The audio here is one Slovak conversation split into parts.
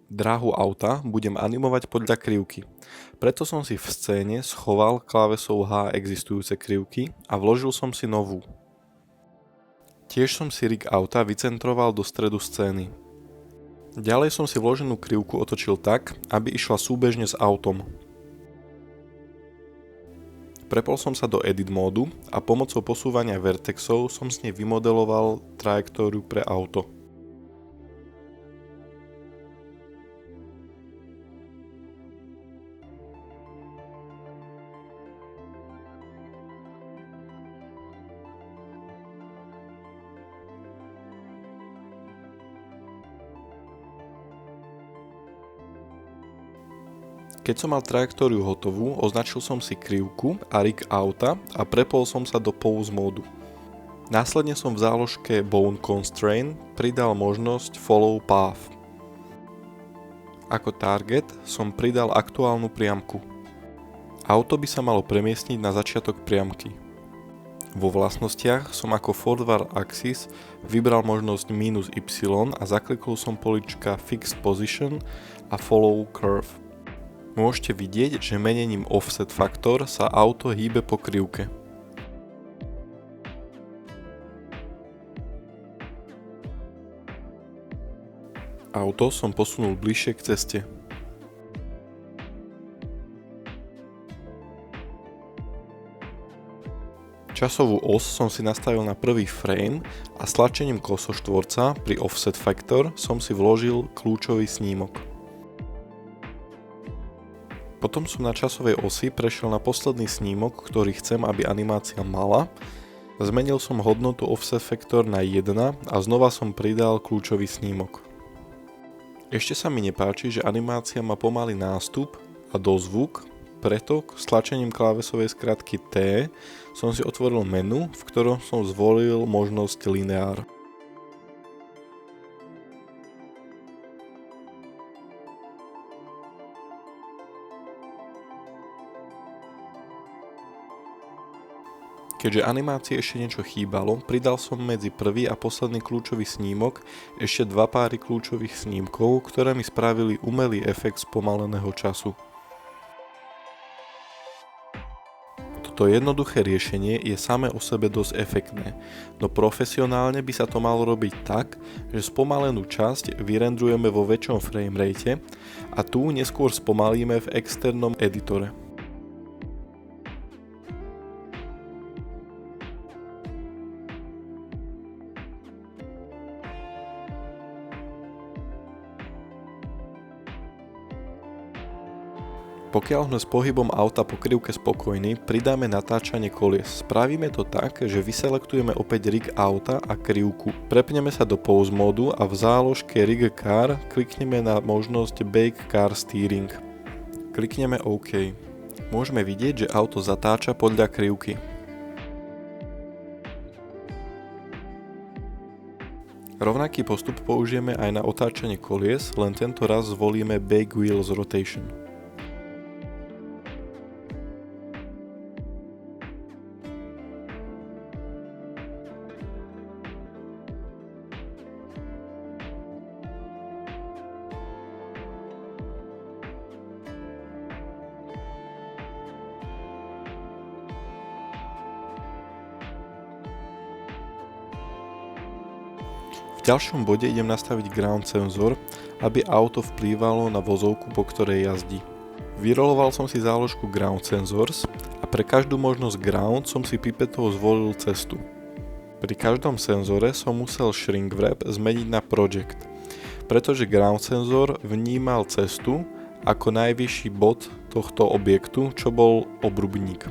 Dráhu auta budem animovať podľa krivky. Preto som si v scéne schoval klávesou H existujúce krivky a vložil som si novú. Tiež som si rig auta vycentroval do stredu scény. Ďalej som si vloženú krivku otočil tak, aby išla súbežne s autom. Prepol som sa do edit módu a pomocou posúvania vertexov som s nej vymodeloval trajektóriu pre auto. Keď som mal trajektóriu hotovú, označil som si krivku a rig auta a prepol som sa do pose módu. Následne som v záložke Bone Constraint pridal možnosť Follow Path. Ako target som pridal aktuálnu priamku. Auto by sa malo premiestniť na začiatok priamky. Vo vlastnostiach som ako Forward Axis vybral možnosť -y a zaklikol som polička Fixed Position a Follow Curve. Môžete vidieť, že menením Offset Factor sa auto hýbe po krivke. Auto som posunul bližšie k ceste. Časovú os som si nastavil na prvý frame a stlačením kosoštvorca pri Offset Factor som si vložil kľúčový snímok. Potom som na časovej osi prešiel na posledný snímok, ktorý chcem, aby animácia mala. Zmenil som hodnotu Offset Factor na 1 a znova som pridal kľúčový snímok. Ešte sa mi nepáči, že animácia má pomalý nástup a dozvuk, preto s tlačením klávesovej skratky T som si otvoril menu, v ktorom som zvolil možnosť lineár. Keďže animácii ešte niečo chýbalo, pridal som medzi prvý a posledný kľúčový snímok ešte dva páry kľúčových snímkov, ktoré mi spravili umelý efekt spomaleného času. Toto jednoduché riešenie je samé o sebe dosť efektné, no profesionálne by sa to malo robiť tak, že spomalenú časť vyrendrujeme vo väčšom framerate a tu neskôr spomalíme v externom editore. Pokiaľ sme s pohybom auta po krivke spokojní, pridáme natáčanie kolies. Spravíme to tak, že vyselektujeme opäť rig auta a krivku. Prepneme sa do pose módu a v záložke Rig Car klikneme na možnosť Bake Car Steering. Klikneme OK. Môžeme vidieť, že auto zatáča podľa krivky. Rovnaký postup použijeme aj na otáčanie kolies, len tento raz zvolíme Bake Wheels Rotation. V ďalšom bode idem nastaviť ground senzor, aby auto vplývalo na vozovku, po ktorej jazdí. Vyroloval som si záložku ground sensors a pre každú možnosť ground som si pipetou zvolil cestu. Pri každom senzore som musel shrink wrap zmeniť na project, pretože ground senzor vnímal cestu ako najvyšší bod tohto objektu, čo bol obrubník.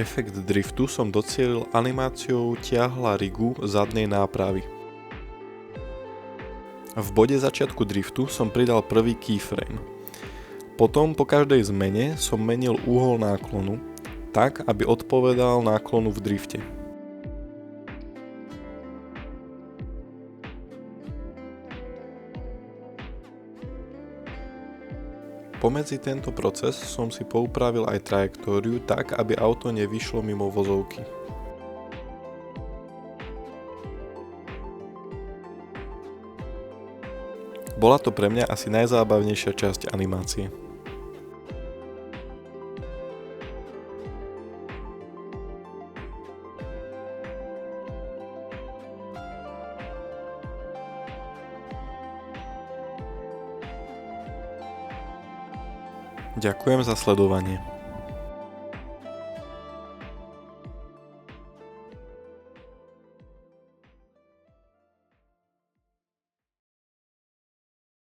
Efekt driftu som docielil animáciou ťahla rigu zadnej nápravy. V bode začiatku driftu som pridal prvý keyframe. Potom po každej zmene som menil úhol náklonu, tak aby odpovedal náklonu v drifte. Pomedzi tento proces som si poupravil aj trajektóriu tak, aby auto nevyšlo mimo vozovky. Bola to pre mňa asi najzábavnejšia časť animácie. Ďakujem za sledovanie.